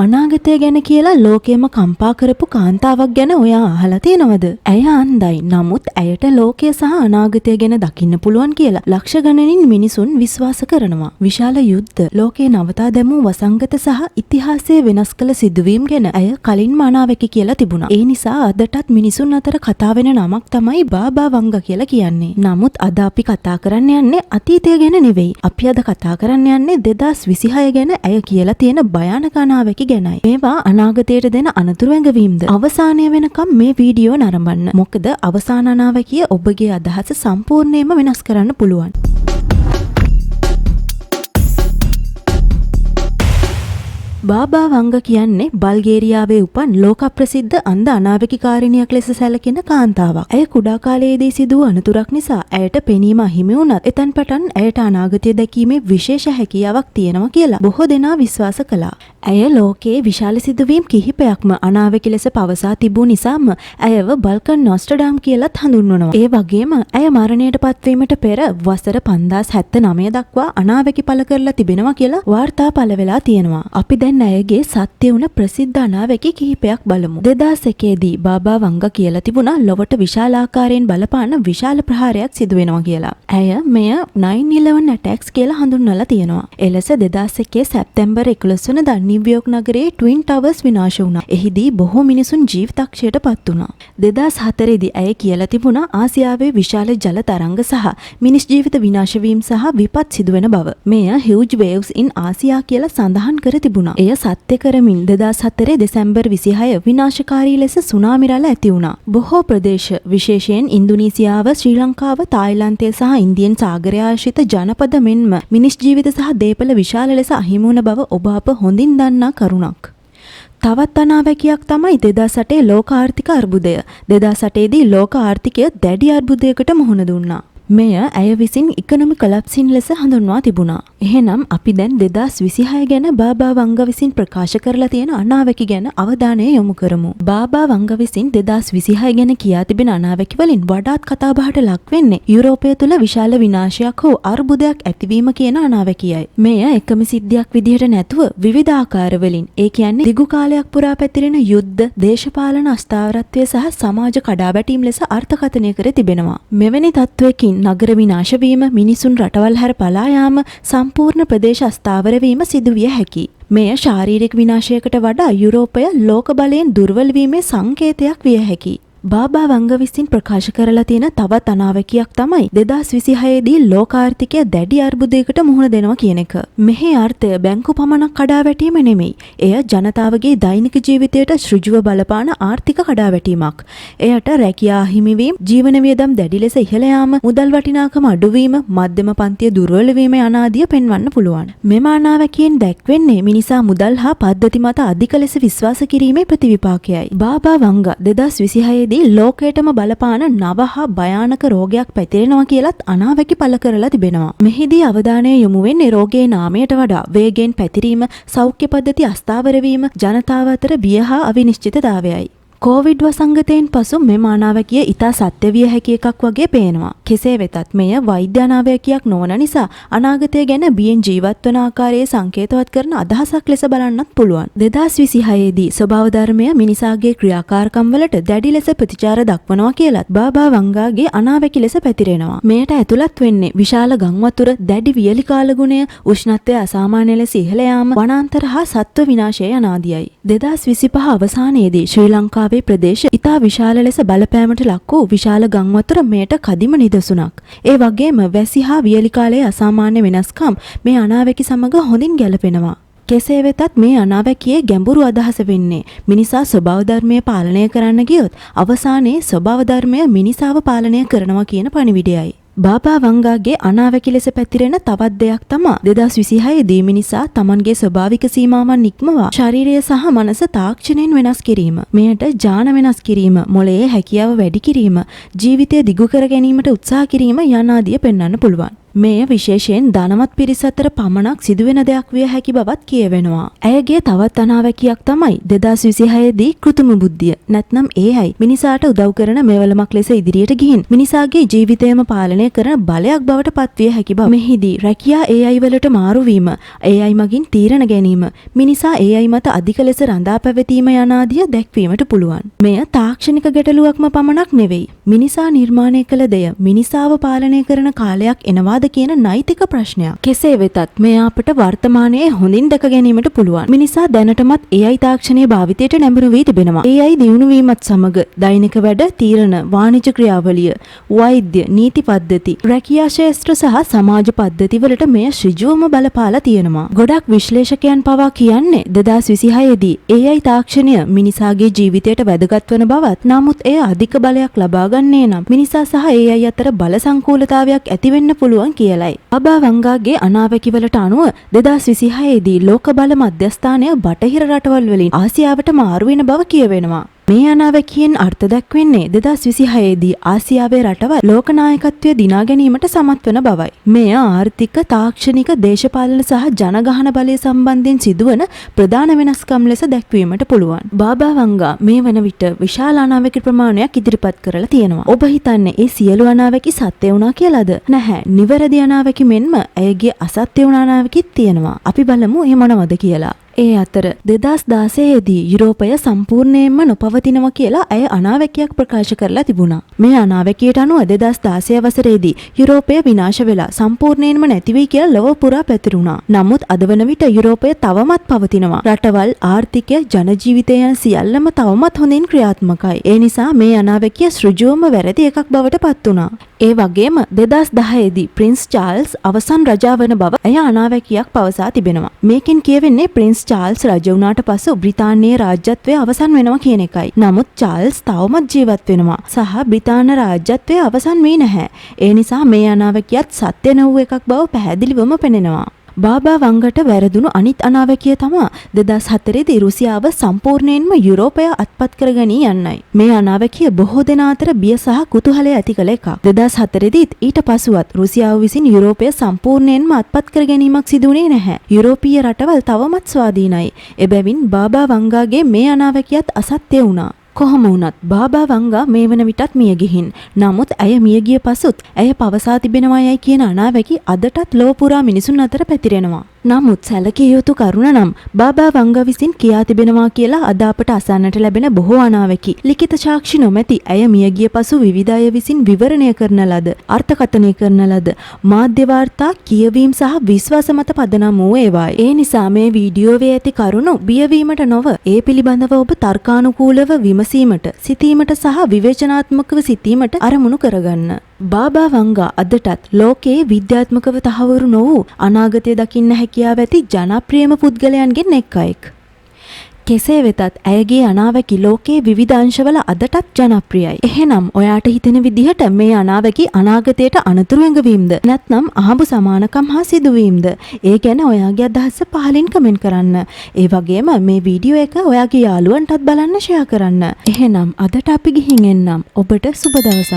අනාගතය ගැන කියලා ලෝකෙම කම්පා කරපු කාන්තාවක් ගැන ඔයා අහලා තියෙනවද? ඇය අන්ධයි. නමුත් ඇයට ලෝකය සහ අනාගතය ගැන දකින්න පුළුවන් කියලා ලක්ෂ ගණනින් මිනිසුන් විශ්වාස කරනවා. විශාල යුද්ධ, ලෝකේ නවතා දැමූ වසංගත සහ ඉතිහාසය වෙනස් කළ සිදුවීම් ගැන ඇය කලින්ම අනාවැකි කියලා තිබුණා. ඒ නිසා අදටත් මිනිසුන් අතර කතා වෙන නමක් තමයි බාබා වංග කියලා කියන්නේ. නමුත් අද අපි කතා කරන්න යන්නේ අතීතය ගැන නෙවෙයි. අපි අද කතා කරන්න යන්නේ 2026 ගැන ඇය කියලා තියෙන භයානක අනාවැකි ගැනයි. මේවා අනාගතයට දෙන අනතුරු ඇඟවීම්ද? අවසානය වෙනකම් මේ වීඩියෝ නරඹන්න. මොකද අවසාන අනාවැකිය ඔබගේ අදහස සම්පූර්ණයෙන්ම වෙනස් කරන්න පුළුවන්. බාබා වංග කියන්නේ බල්ගේරියාවේ උපන් ලෝක ප්‍රසිද්ධ අන්ධ අනාවැකිකාරිනියක් ලෙස සැලකෙන කාන්තාවක්. ඇය කුඩා කාලයේදී සිදු වූ අනතුරක් නිසා ඇයට පෙනීම අහිමි වුණත් එතෙන් පටන් ඇයට අනාගතය දැකීමේ විශේෂ හැකියාවක් තියෙනවා කියලා බොහෝ දෙනා විශ්වාස කළා. ඇය ලෝකයේ විශාල සිදුවීම් කිහිපයක්ම අනාවැකි ලෙස පවසා තිබූ නිසාම ඇයව බල්කන් නොස්ට්‍රඩාම් කියලාත් හඳුන්වනවා. ඒ වගේම ඇය මරණයට පත්වීමට පෙර වසර 5079 දක්වා අනාවැකි පළ කරලා තිබෙනවා කියලා වාර්තා පළ වෙලා තියෙනවා. අපි දැන් ඇයගේ සත්‍ය වුණ ප්‍රසිද්ධ අනාවැකි කිහිපයක් බලමු. 2001 දී බාබා වංග කියලා තිබුණා ලොවට විශාල ආකාරයෙන් බලපාන විශාල ප්‍රහාරයක් සිදු වෙනවා කියලා. ඇය මෙය 9/11 attacks කියලා හඳුන්වලා තියෙනවා. එලෙස 2001 සැප්තැම්බර් 11 වෙනිදා නිව්යෝක් නගරයේ ට්වින් ටවර්ස් විනාශ වුණා. එහිදී බොහෝ මිනිසුන් ජීවිතක්ෂයට පත් වුණා. 2004 දී ඇය කියලා තිබුණා ආසියාවේ විශාල ජල තරංග සහ මිනිස් ජීවිත විනාශ වීම සහ විපත් සිදුවෙන බව. මෙය huge waves in ආසියා කියලා සඳහන් කර තිබුණා. එය සත්‍ය කරමින් 2004 දෙසැම්බර් 26 විනාශකාරී ලෙස සුනාමි රැළ ඇති වුණා. බොහෝ ප්‍රදේශ විශේෂයෙන් ඉන්දුනීසියාව, ශ්‍රී ලංකාව, තායිලන්තය සහ ඉන්දියන් සාගරය ආශ්‍රිත ජනපද මෙන්ම මිනිස් ජීවිත සහ දේපල විශාල ලෙස අහිමි වුණ බව ඔබ අප හොඳින් දන්නා කරුණක්. තවත් අනාවැකියක් තමයි 2008 ලෝක ආර්ථික අර්බුදය. 2008 දී ලෝක ආර්ථිකය දැඩි අර්බුදයකට මුහුණ දුන්නා. මෙය ඇය විසින් ඉකොනොමි කොලැප්සින් ලෙස හඳුන්වා තිබුණා. එහෙනම් අපි දැන් 2026 ගැන බාබා වංග විසින් ප්‍රකාශ කරලා තියෙන අනාවැකි ගැන අවධානය යොමු කරමු. බාබා වංග විසින් 2026 ගැන කියා තිබෙන අනාවැකි වලින් වඩාත් කතාබහට ලක් වෙන්නේ යුරෝපය තුල විශාල විනාශයක් හෝ අර්බුදයක් ඇතිවීම කියන අනාවැකියයි. මෙය එකම සිද්ධියක් විදිහට නැතුව විවිධ ආකාර වලින්, ඒ කියන්නේ දිගු කාලයක් පුරා පැතිරෙන යුද්ධ, දේශපාලන අස්ථාවරත්වය සහ සමාජ කඩාවැටීම් ලෙස අර්ථකථනය කර තිබෙනවා. මෙවැනි තත්වයකින් නගර විනාශ වීම, මිනිසුන් රටවල් හැර පලා යාම, සම්පූර්ණ ප්‍රදේශ අස්ථාවර වීම සිදුවිය හැකියි. මෙය ශාරීරික විනාශයකට වඩා යුරෝපය ලෝක බලයෙන් දුර්වල වීමේ සංකේතයක් විය හැකියි. බාබා වංග විසින් ප්‍රකාශ කරලා තියෙන තවත් අනාවැකියක් තමයි 2026 දී ලෝක ආර්ථිකය දැඩි අර්බුදයකට මුහුණ දෙනවා කියන එක. මෙහි අර්ථය බැංකු පමණක් කඩාවැටීම නෙමෙයි. එය ජනතාවගේ දෛනික ජීවිතයට ඍජුව බලපාන ආර්ථික කඩාවැටීමක්. එයට රැකියා හිමිවීම, ජීවන වියදම් දැඩි ලෙස ඉහළ යාම, මුදල් වටිනාකම අඩුවීම, මධ්‍යම පන්තිය දුර්වල වීම යනාදිය පෙන්වන්න පුළුවන්. මෙම අනාවැකියෙන් දැක්වෙන්නේ මිනිසා මුදල් හා පද්ධති මත අධික ලෙස විශ්වාස කිරීමේ ප්‍රතිවිපාකයයි. බාබා වංග 2026 ලෝකයටම බලපාන නව හා භයානක රෝගයක් පැතිරෙනවා කියලත් අනාවැකි පළ කරලා තිබෙනවා. මෙහිදී අවධානය යොමු වෙන්නේ රෝගයේ නාමයට වඩා වේගයෙන් පැතිරීම, සෞඛ්‍ය පද්ධති අස්ථාවර වීම, ජනතාව අතර බිය හා අවිනිශ්චිතතාවයයි. කොවිඩ් වසංගතයෙන් පසු මෙම අනාවැකිය ඉතා සත්‍ය විය හැකි එකක් වගේ පේනවා. කෙසේ වෙතත් මෙය වෛද්‍ය අනාවැකියක් නොවන නිසා අනාගතය ගැන බියෙන් ජීවත් වන ආකාරයේ සංකේතවත් කරන අදහසක් ලෙස බලන්නත් පුළුවන්. 2026 දී ස්වභාව ධර්මය මිනිසාගේ ක්‍රියාකාරකම් වලට දැඩි ලෙස ප්‍රතිචාර දක්වනවා කියලත් බාබා වංගාගේ අනාවැකි ලෙස පැතිරෙනවා. මෙයට ඇතුළත් වෙන්නේ විශාල ගම් වතුර, දැඩි වියලි කාලගුණය, උෂ්ණත්වය අසාමාන්‍ය ලෙස ඉහළ යාම, වනාන්තර හා සත්ව විනාශය යනාදියයි. 2025 අවසානයේදී ශ්‍රී ලංකාව ප්‍රදේශ ඉතා විශාල ලෙස බලපෑමට ලක් වූ විශාල ගම් වතුර මෙයට කදිම නිදසුනක්. ඒ වගේම වැසි හා වියලි කාලයේ අසාමාන්‍ය වෙනස්කම් මේ අනාවැකි සමග හොඳින් ගැලපෙනවා. කෙසේ වෙතත් මේ අනාවැකියේ ගැඹුරු අදහස වෙන්නේ මිනිසා ස්වභාව ධර්මය පාලනය කරන්න ගියොත් අවසානයේ ස්වභාව ධර්මය මිනිසාව පාලනය කරනවා කියන පණිවිඩයයි. බාබා වංගාගේ අනාවැකි ලෙස පැතිරෙන තවත් දෙයක් තමයි 2026 දී මිනිසා තමන්ගේ ස්වභාවික සීමාවන් ඉක්මවා ශරීරය සහ මනස තාක්ෂණයෙන් වෙනස් කිරීම. මෙයට ඥාන වෙනස් කිරීම, මොළයේ හැකියාව වැඩි කිරීම, ජීවිතය දිගු කර ගැනීමට උත්සාහ කිරීම යනාදිය පෙන්වන්න පුළුවන්. මෙය විශේෂයෙන් ධනවත් පිරිස අතර පමණක් සිදුවෙන දෙයක් විය හැකි බවත් කියවෙනවා. ඇයගේ තවත් අනාවැකියක් තමයි 2026 දී කෘත්‍රිම බුද්ධිය. නැත්නම් AI මිනිසාට උදව් කරන මෙවලමක් ලෙස ඉදිරියට ගිහින් මිනිසාගේ ජීවිතයම පාලනය කරන බලයක් බවට පත්විය හැකි බව. මෙහිදී රැකියා AI වලට මාරු වීම, AI මගින් තීරණ ගැනීම, මිනිසා AI මත අධික ලෙස රඳා පැවතීම යන ආදිය දැක්වීමට පුළුවන්. මෙය තාක්ෂණික ගැටලුවක්ම පමණක් නෙවෙයි. මිනිසා නිර්මාණය කළ දෙය මිනිසාව පාලනය කරන කාලයක් එනවා කියන නෛතික ප්‍රශ්නයක්. කෙසේ වෙතත් මේ අපට වර්තමානයේ හොඳින් දැක ගැනීමට පුළුවන්. මිනිසා දැනටමත් AI තාක්ෂණයේ භාවිතයට නැඹුරු වී තිබෙනවා. AI දියුණු වීමත් සමග දෛනික වැඩ, තීරණ, වාණිජ ක්‍රියාවලිය, වෛද්‍ය, නීති පද්ධති, රැකියා ශාස්ත්‍ර සහ සමාජ පද්ධති වලට මෙය ඍජුවම බලපාලා තියෙනවා. ගොඩක් විශ්ලේෂකයන් පවා කියන්නේ 2026 දී AI තාක්ෂණය මිනිසාගේ ජීවිතයට වැදගත් වන බවත්, නමුත් එය අධික බලයක් ලබා ගන්නේ නම් මිනිසා සහ AI අතර බල සංකූලතාවයක් ඇති වෙන්න පුළුවන් කියලයි. බාබා වංගාගේ අනාවැකිවලට අනුව 2026 දී ලෝක බල මධ්‍යස්ථානය බටහිර රටවල් වලින් ආසියාවට මාරු වෙන බව කියවෙනවා. මේ අනාවැකියෙන් අර්ථ දක්වන්නේ 2026 දී ආසියාවේ රටවල් ලෝක නායකත්වය දිනා ගැනීමට සමත් වන බවයි. මෙය ආර්ථික, තාක්ෂණික, දේශපාලන සහ ජනගහන බලය සම්බන්ධයෙන් සිදුවන ප්‍රධාන වෙනස්කම් ලෙස දැක්වීමට පුළුවන්. බාබා වංගා මේ වන විට විශාල අනාවැකි ප්‍රමාණයක් ඉදිරිපත් කරලා තියෙනවා. ඔබ හිතන්නේ ඒ සියලු අනාවැකි සත්‍ය වුණා කියලාද? නැහැ. නිවැරදි අනාවැකි මෙන්ම ඇයගේ අසත්‍ය වුණ අනාවැකිත් තියෙනවා. අපි බලමු ඒ මොනවද කියලා. ඒ අතර 2016 දී යුරෝපය සම්පූර්ණයෙන්ම නොපවතිනවා කියලා ඇය අනාවැකියක් ප්‍රකාශ කරලා තිබුණා. මේ අනාවැකියට අනුව 2016 වසරේදී යුරෝපය විනාශ වෙලා සම්පූර්ණයෙන්ම නැති වෙයි කියලා ලොව පුරා පැතිරුණා. නමුත් අද වන විට යුරෝපය තවමත් පවතිනවා. රටවල්, ආර්ථිකය, ජන ජීවිතය යන සියල්ලම තවමත් හොඳින් ක්‍රියාත්මකයි. ඒ නිසා මේ අනාවැකිය ඍජුවම වැරදි එකක් බවට පත් වුණා. ඒ වගේම 2010 දී ප්‍රින්ස් චාල්ස් අවසන් රජා වන බව ඇය අනාවැකියක් පවසා තිබෙනවා. මේකෙන් කියවෙන්නේ ප්‍රින්ස් චාල්ස් රජ වුණාට පසු බ්‍රිතාන්‍යයේ රාජ්‍යත්වය අවසන් වෙනවා කියන එකයි. නමුත් චාල්ස් තවමත් ජීවත් වෙනවා සහ බ්‍රිතාන්‍ය රාජ්‍යත්වය අවසන් වී නැහැ. ඒ නිසා මේ අනාවැකියත් සත්‍ය නොවූ එකක් බව පැහැදිලිවම පෙනෙනවා. බාබා වංගට වැරදුණු අනිත් අනාවැකිය තමයි 2004 දී රුසියාව සම්පූර්ණයෙන්ම යුරෝපය අත්පත් කරගනී යන්නයි. මේ අනාවැකිය බොහෝ දෙනා අතර බිය සහ කුතුහලය ඇති කළ එකක්. 2004 දීත් ඊට පසුවත් රුසියාව විසින් යුරෝපය සම්පූර්ණයෙන්ම අත්පත් කර ගැනීමක් සිදු වුණේ නැහැ. යුරෝපීය රටවල් තවමත් ස්වාධීනයි. එබැවින් බාබා වංගාගේ මේ අනාවැකියත් අසත්‍ය වුණා. කොහොම වුණත් බාබා වංගා මේ වන විටත් මිය ගිහින්. නමුත් ඇය මිය ගිය පසුත් ඇය පවසා තිබෙනවා යයි කියන අනාවැකි අදටත් ලොව පුරා මිනිසුන් අතර පැතිරෙනවා. නමුත් සැලකිය යුතු කරුණ නම් බාබා වංගා විසින් කියා තිබෙනවා කියලා අද අපට අසන්නට ලැබෙන බොහෝ අනාවැකි ලිඛිත සාක්ෂි නොමැති ඇය මිය ගිය පසු විවිධ අය විසින් විවරණය කරන ලද, අර්ථකථනය කරන ලද මාධ්‍ය වාර්තා, කියවීම් සහ විශ්වාස මත පදනම් වූ ඒවායි. ඒ නිසා මේ වීඩියෝවේ ඇති කරුණු බියවීමට නොව ඒ පිළිබඳව ඔබ තර්කානුකූලව විමසීමට, සිතීමට සහ විවේචනාත්මකව සිතීමට අරමුණු කරගන්න. බාබා වංගා අදටත් ලෝකයේ විද්‍යාත්මකව තහවුරු නො වූ අනාගතය දකින්න හැකියාව ඇති ජනප්‍රියම පුද්ගලයන්ගෙන් එක්කෙක්. කෙසේ වෙතත් ඇයගේ අනාවැකි ලෝකයේ විවිධ අංශවල අදටත් ජනප්‍රියයි. එහෙනම් ඔයාට හිතෙන විදිහට මේ අනාවැකි අනාගතයට අනතුරු ඇඟවීමද නැත්නම් අහඹු සමානකම් හා සිදුවීමද? ඒ ගැන ඔයාගේ අදහස පහලින් කමෙන්ට් කරන්න. ඒ වගේම මේ වීඩියෝ එක ඔයාගේ යාළුවන්ටත් බලන්න ෂෙයා කරන්න. එහෙනම් අදට අපි ගිහින් එන්නම්. ඔබට සුබ දවසක්.